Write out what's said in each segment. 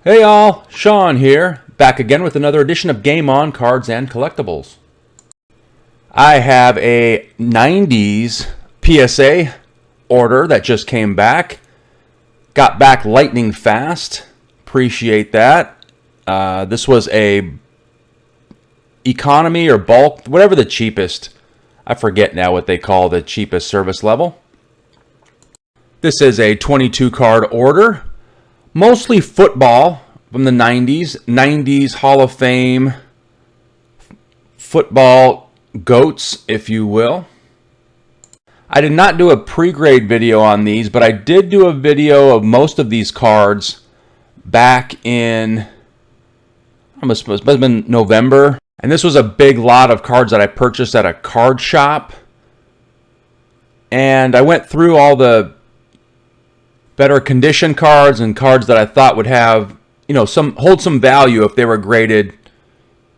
Hey all, Sean here, back again with another edition of Game On Cards and Collectibles. I have a 90s PSA order that just came back. Got back lightning fast. Appreciate that. This was a economy or bulk, whatever the cheapest. I forget now what they call the cheapest service level. This is a 22 card order. Mostly football from the 90s. 90s Hall of Fame football goats, if you will. I did not do a pre-grade video on these, but I did do a video of most of these cards back in, it must have been November. And this was a big lot of cards that I purchased at a card shop. And I went through all the better condition cards and cards that I thought would have, hold some value if they were graded,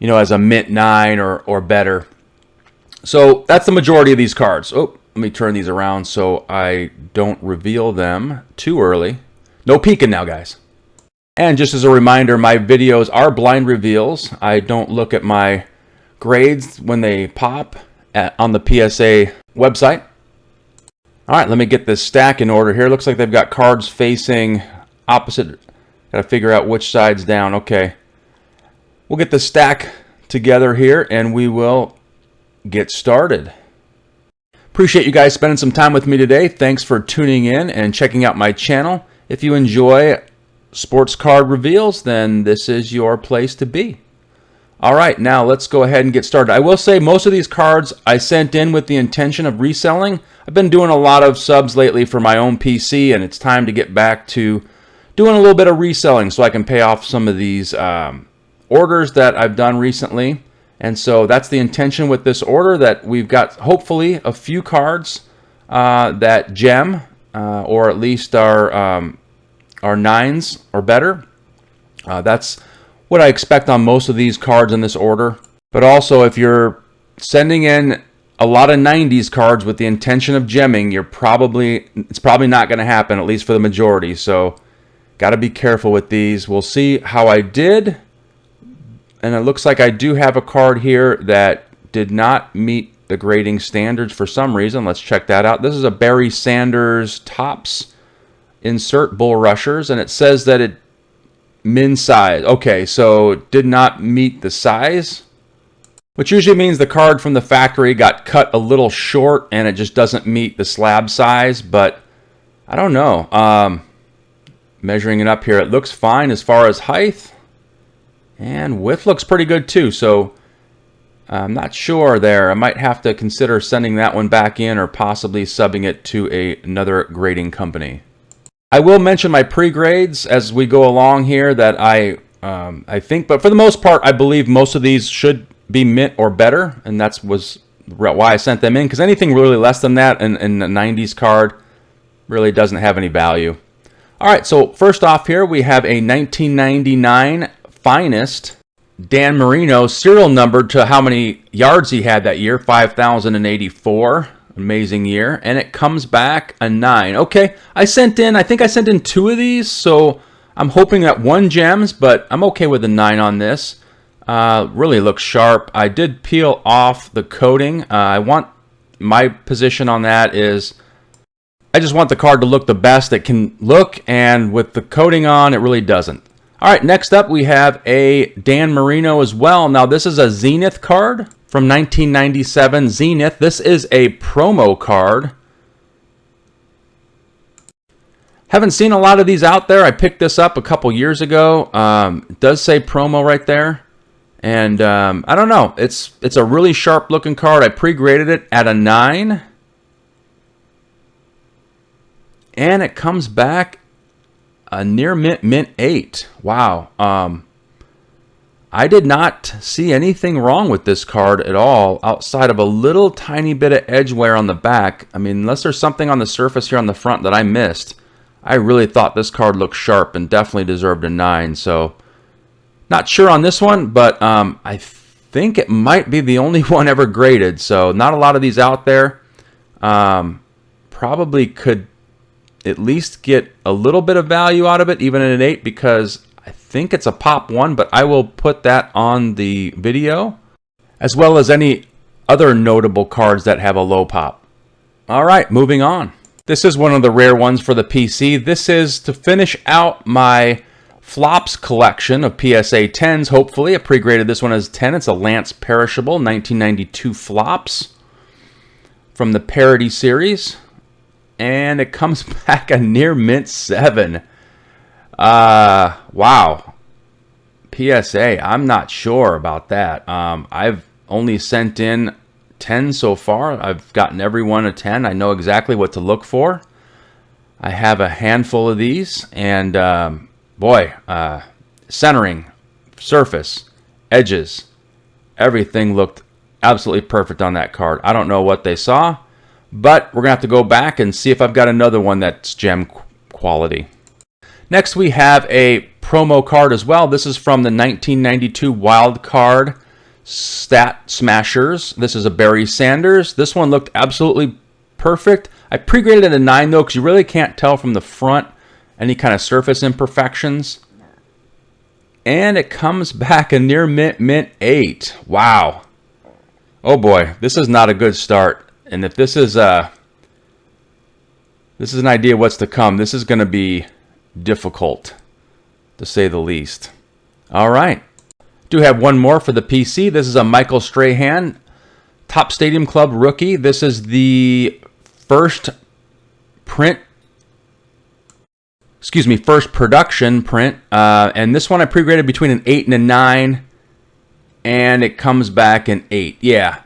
as a mint 9 or better. So that's the majority of these cards. Oh, let me turn these around so I don't reveal them too early. No peeking now, guys. And just as a reminder, my videos are blind reveals. I don't look at my grades when they pop on the PSA website. All right, let me get this stack in order here. Looks like they've got cards facing opposite. Got to figure out which side's down. Okay. We'll get the stack together here and we will get started. Appreciate you guys spending some time with me today. Thanks for tuning in and checking out my channel. If you enjoy sports card reveals, then this is your place to be. All right, now let's go ahead and get started. I will say most of these cards I sent in with the intention of reselling. I've been doing a lot of subs lately for my own PC, and it's time to get back to doing a little bit of reselling so I can pay off some of these orders that I've done recently. And so that's the intention with this order, that we've got hopefully a few cards that gem or at least are 9s or better. That's what I expect on most of these cards in this order. But also, if you're sending in a lot of 90s cards with the intention of gemming, it's probably not going to happen, at least for the majority. So got to be careful with these. We'll see how I did. And it looks like I do have a card here that did not meet the grading standards for some reason. Let's check that out. This is a Barry Sanders Topps Insert Bull Rushers, and it says that it min size. Okay, so it did not meet the size, which usually means the card from the factory got cut a little short and it just doesn't meet the slab size. But I don't know. Measuring it up here, it looks fine as far as height, and width looks pretty good too. So I'm not sure there. I might have to consider sending that one back in or possibly subbing it to another grading company. I will mention my pre-grades as we go along here that I think, but for the most part, I believe most of these should be mint or better, and that was why I sent them in, because anything really less than that in a 90s card really doesn't have any value. All right, so first off here, we have a 1999 Finest Dan Marino, serial numbered to how many yards he had that year, 5,084. Amazing year, and it comes back a 9. Okay, I think I sent in 2 of these, so I'm hoping that one gems, but I'm okay with a 9 on this. Really looks sharp. I did peel off the coating. My position on that is I just want the card to look the best it can look, and with the coating on, it really doesn't. All right, next up we have a Dan Marino as well. Now this is a Zenith card from 1997 Zenith. This is a promo card. Haven't seen a lot of these out there. I picked this up a couple years ago. It does say promo right there. And I don't know. It's a really sharp looking card. I pre-graded it at a 9. And it comes back a near mint 8. Wow. I did not see anything wrong with this card at all outside of a little tiny bit of edge wear on the back. I mean, unless there's something on the surface here on the front that I missed, I really thought this card looked sharp and definitely deserved a 9. So not sure on this one, but I think it might be the only one ever graded. So not a lot of these out there. Probably could at least get a little bit of value out of it, even at an 8, because I think it's a pop one, but I will put that on the video, as well as any other notable cards that have a low pop. All right, moving on. This is one of the rare ones for the PC. This is to finish out my flops collection of PSA 10s, hopefully. I pre-graded this one as 10. It's a Lance Perishable 1992 flops from the Parody series. And it comes back a near mint 7. Wow. PSA, I'm not sure about that. I've only sent in 10 so far. I've gotten every one a 10. I know exactly what to look for. I have a handful of these, and centering, surface, edges, everything looked absolutely perfect on that card. I don't know what they saw, but we're going to have to go back and see if I've got another one that's gem quality. Next, we have a promo card as well. This is from the 1992 Wild Card Stat Smashers. This is a Barry Sanders. This one looked absolutely perfect. I pre-graded it a 9 though, because you really can't tell from the front any kind of surface imperfections. And it comes back a near mint 8. Wow. Oh boy, this is not a good start. And if this is an idea of what's to come, this is going to be difficult, to say the least. All right. Do have one more for the PC. This is a Michael Strahan Top Stadium Club rookie. This is the first production print. And this one I pre-graded between an 8 and a 9. And it comes back an 8. Yeah.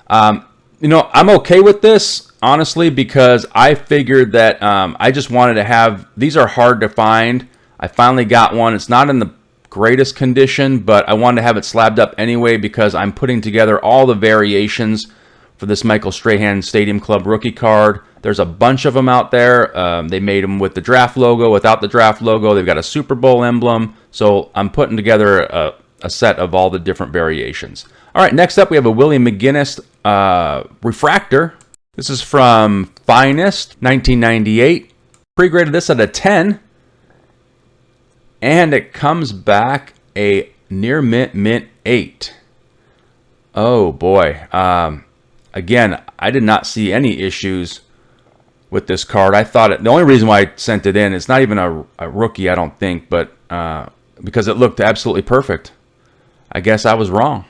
I'm okay with this, honestly, because I figured that I just wanted to have... These are hard to find. I finally got one. It's not in the greatest condition, but I wanted to have it slabbed up anyway because I'm putting together all the variations for this Michael Strahan Stadium Club rookie card. There's a bunch of them out there. They made them with the draft logo, without the draft logo. They've got a Super Bowl emblem. So I'm putting together a set of all the different variations. All right, next up we have a Willie McGinnis refractor. This is from Finest 1998. Pre-graded this at a 10. And it comes back a near mint 8. Oh boy. Again, I did not see any issues with this card. I thought the only reason why I sent it in, it's not even a rookie, I don't think, but because it looked absolutely perfect. I guess I was wrong.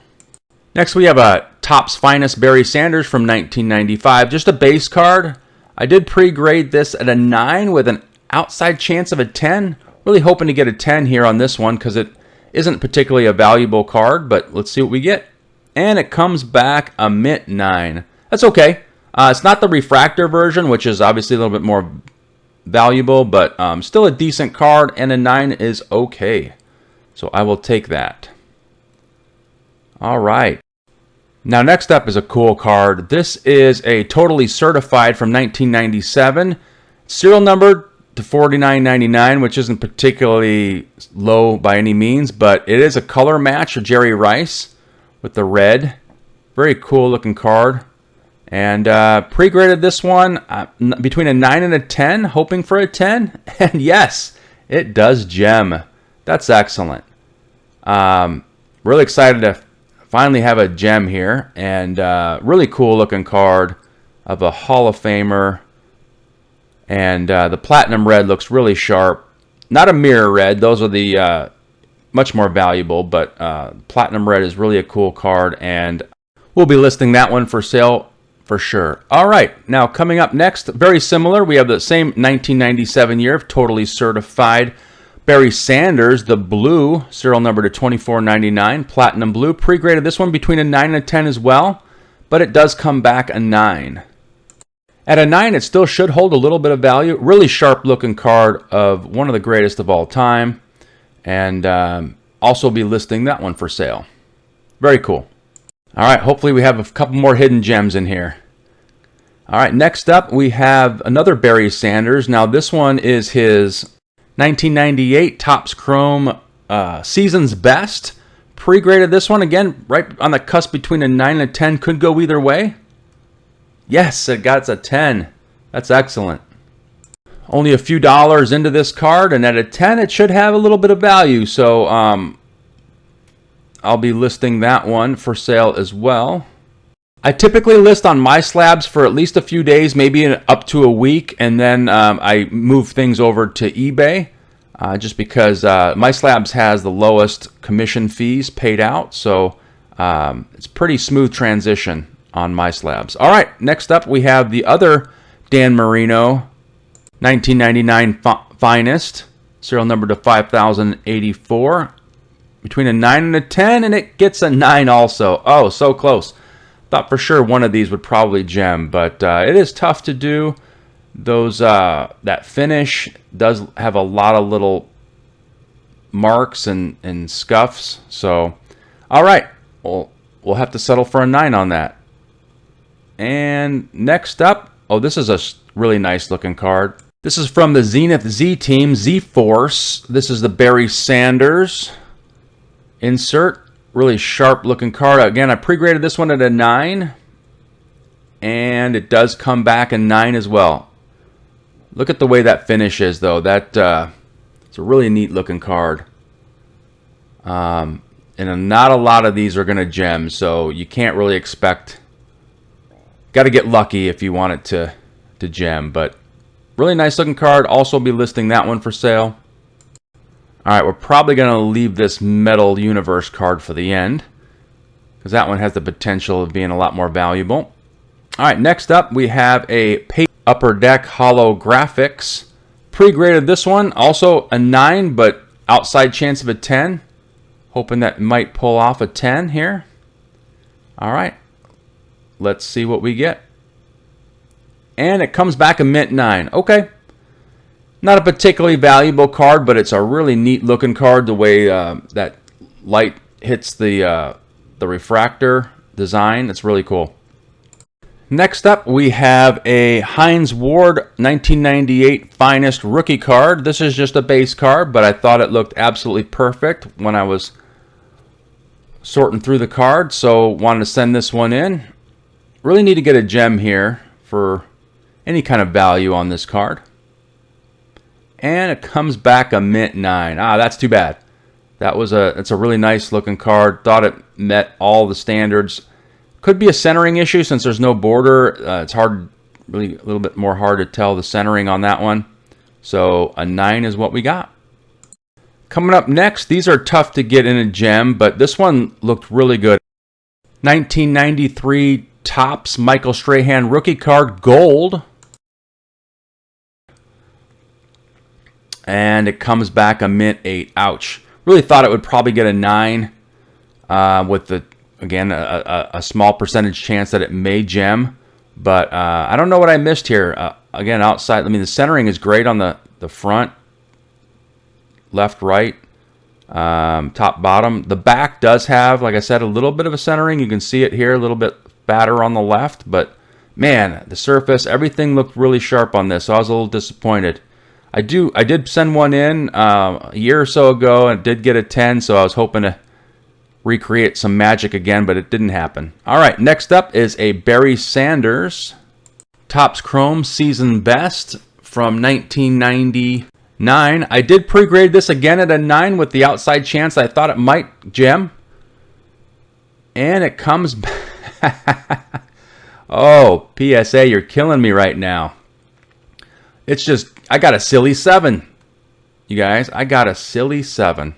Next we have a Topps Finest Barry Sanders from 1995. Just a base card. I did pre-grade this at a 9 with an outside chance of a 10. Really hoping to get a 10 here on this one because it isn't particularly a valuable card, but let's see what we get. And it comes back a mint 9. That's okay. It's not the refractor version, which is obviously a little bit more valuable, but still a decent card, and a 9 is okay. So I will take that. All right. Now next up is a cool card. This is a Totally Certified from 1997. Serial numbered to 49.99, which isn't particularly low by any means, but it is a color match of Jerry Rice with the red. Very cool looking card. And pre-graded this one between a 9 and a 10, hoping for a 10. And yes, it does gem. That's excellent. Really excited to finally have a gem here. And really cool looking card of a Hall of Famer. And the platinum red looks really sharp. Not a mirror red. Those are the much more valuable. But platinum red is really a cool card. And we'll be listing that one for sale for sure. All right. Now coming up next, very similar. We have the same 1997 year of Totally Certified Barry Sanders, the blue, serial number to 24.99, platinum blue. Pre-graded this one between a 9 and a 10 as well. But it does come back a 9. At a 9, it still should hold a little bit of value. Really sharp looking card of one of the greatest of all time. And also be listing that one for sale. Very cool. All right, hopefully we have a couple more hidden gems in here. All right, next up we have another Barry Sanders. Now this one is his 1998 Topps Chrome Season's Best. Pre-graded this one, again, right on the cusp between a 9 and a 10. Could go either way. Yes, it got a 10. That's excellent. Only a few dollars into this card, and at a 10 it should have a little bit of value. So I'll be listing that one for sale as well. I typically list on MySlabs for at least a few days, maybe up to a week, and then I move things over to eBay just because MySlabs has the lowest commission fees paid out. So it's a pretty smooth transition on MySlabs. All right, next up we have the other Dan Marino 1999 Finest, serial number to 5084. Between a 9 and a 10, and it gets a 9 also. Oh, so close. Thought for sure one of these would probably gem, but it is tough to do. Those that finish does have a lot of little marks and scuffs. So, all right, we'll have to settle for a 9 on that. And next up, oh, this is a really nice looking card. This is from the Zenith Z Team, Z-Force. This is the Barry Sanders insert. Really sharp looking card. Again, I pre-graded this one at a 9, and it does come back a 9 as well. Look at the way that finish is, though. That it's a really neat looking card. And not a lot of these are going to gem, so you can't really expect. Got to get lucky if you want it to gem, but really nice looking card. Also be listing that one for sale. All right, we're probably going to leave this Metal Universe card for the end because that one has the potential of being a lot more valuable. All right, next up we have a Upper Deck Holographics. Pre-graded this one, also a 9, but outside chance of a 10. Hoping that might pull off a 10 here. All right, let's see what we get. And it comes back a mint 9. Okay. Not a particularly valuable card, but it's a really neat looking card. The way that light hits the refractor design, it's really cool. Next up, we have a Hines Ward 1998 Finest rookie card. This is just a base card, but I thought it looked absolutely perfect when I was sorting through the card, so wanted to send this one in. Really need to get a gem here for any kind of value on this card. And it comes back a mint 9. Ah, that's too bad. It's a really nice looking card. Thought it met all the standards. Could be a centering issue since there's no border. It's really a little bit more hard to tell the centering on that one. So a 9 is what we got. Coming up next, these are tough to get in a gem, but this one looked really good. 1993 Topps Michael Strahan rookie card, gold. And it comes back a mint 8. Ouch. Really thought it would probably get a 9 with again a small percentage chance that it may gem. But I don't know what I missed here. Again, outside, I mean, the centering is great on the front, left, right, top, bottom. The back does have, like I said, a little bit of a centering. You can see it here, a little bit fatter on the left. But, man, the surface, everything looked really sharp on this. So I was a little disappointed. I did send one in a year or so ago and did get a 10, so I was hoping to recreate some magic again, but it didn't happen. All right, next up is a Barry Sanders Topps Chrome Season Best from 1999. I did pre-grade this again at a 9 with the outside chance I thought it might gem. And it comes back. Oh, PSA, you're killing me right now. It's just, I got a silly 7. You guys, I got a silly 7.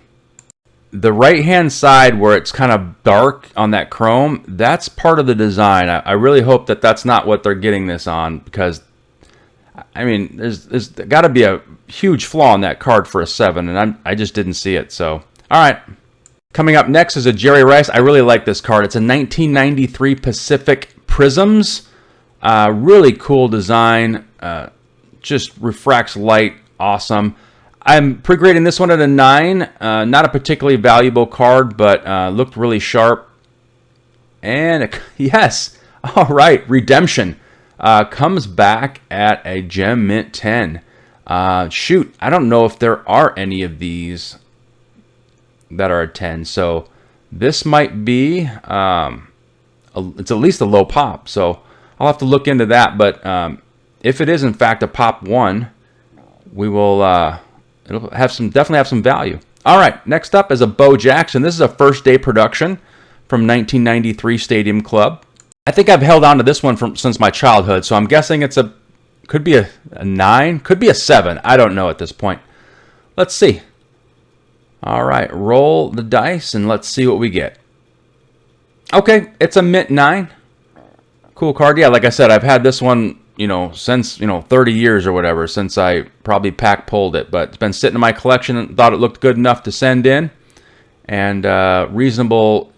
The right-hand side where it's kind of dark on that chrome, that's part of the design. I really hope that that's not what they're getting this on because, I mean, there's got to be a huge flaw in that card for a 7, and I just didn't see it. So, all right. Coming up next is a Jerry Rice. I really like this card. It's a 1993 Pacific Prisms. Really cool design. Just refracts light. Awesome. I'm pre-grading this one at a 9. Not a particularly valuable card, but looked really sharp. And yes, all right, Redemption comes back at a gem mint 10. Shoot, I don't know if there are any of these that are a 10. So this might be, it's at least a low pop. So I'll have to look into that. But if it is in fact a pop 1, we will it'll have definitely have some value. All right, next up is a Bo Jackson. This is a first day production from 1993 Stadium Club. I think I've held on to this one since my childhood, so I'm guessing could be a 9, could be a 7. I don't know at this point. Let's see. All right, roll the dice and let's see what we get. Okay, it's a mint 9. Cool card. Yeah, like I said, I've had this one, since, 30 years or whatever, since I probably pulled it. But it's been sitting in my collection and thought it looked good enough to send in. And reasonable,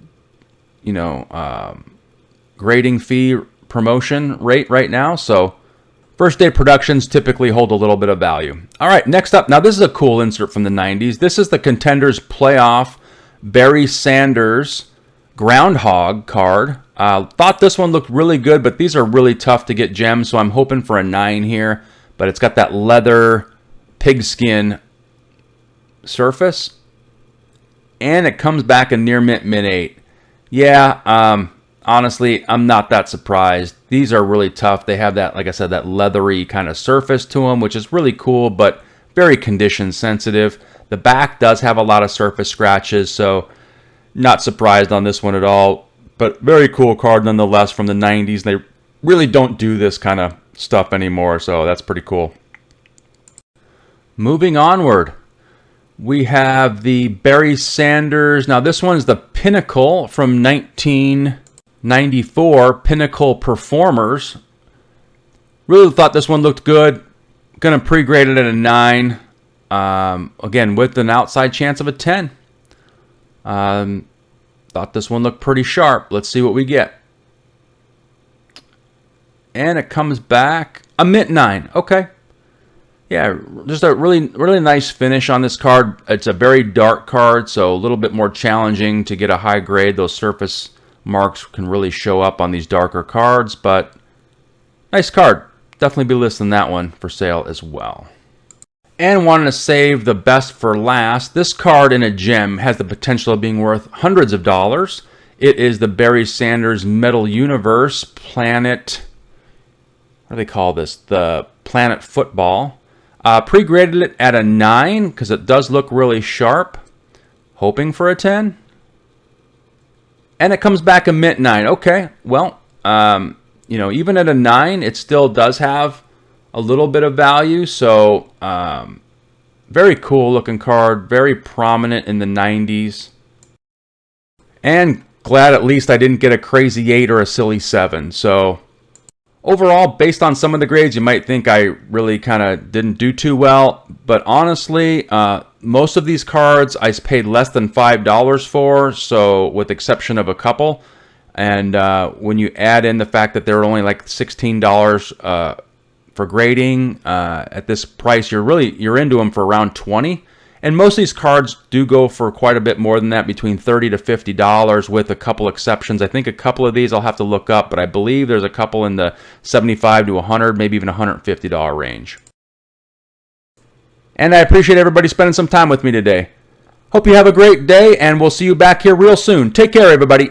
grading fee promotion rate right now. So first day productions typically hold a little bit of value. All right, next up. Now this is a cool insert from the 90s. This is the Contenders Playoff Barry Sanders Groundhog card. Thought this one looked really good, but these are really tough to get gems, so I'm hoping for a 9 here. But it's got that leather pigskin surface, and it comes back a near mint 8. Yeah, honestly, I'm not that surprised. These are really tough. They have that, like I said, that leathery kind of surface to them, which is really cool, but very condition sensitive. The back does have a lot of surface scratches, so not surprised on this one at all. But very cool card nonetheless from the 90s. They really don't do this kind of stuff anymore, so that's pretty cool. Moving onward, we have the Barry Sanders. Now this one's the Pinnacle from 1994, Pinnacle Performers. Really thought this one looked good. Gonna pre-grade it at a 9. Again, with an outside chance of a 10. Thought this one looked pretty sharp. Let's see what we get. And it comes back a mint 9. Okay. Yeah, just a really nice finish on this card. It's a very dark card, so a little bit more challenging to get a high grade. Those surface marks can really show up on these darker cards, but nice card. Definitely be listing that one for sale as well. And wanting to save the best for last, this card in a gem has the potential of being worth hundreds of dollars. It is the Barry Sanders Metal Universe Planet. What do they call this? The Planet Football. Pre-graded it at a 9 because it does look really sharp. Hoping for a 10. And it comes back a mint 9. Okay, well, even at a 9, it still does have a little bit of value. So very cool looking card, very prominent in the 90s, and glad at least I didn't get a crazy 8 or a silly 7. So overall, based on some of the grades, you might think I really kind of didn't do too well, but honestly, most of these cards I paid less than $5 for, so with exception of a couple. And when you add in the fact that they're only like $16 for grading at this price, you're into them for around $20. And most of these cards do go for quite a bit more than that, between $30 to $50, with a couple exceptions. I think a couple of these I'll have to look up, but I believe there's a couple in the $75 to $100, maybe even $150 range. And I appreciate everybody spending some time with me today. Hope you have a great day, and we'll see you back here real soon. Take care, everybody.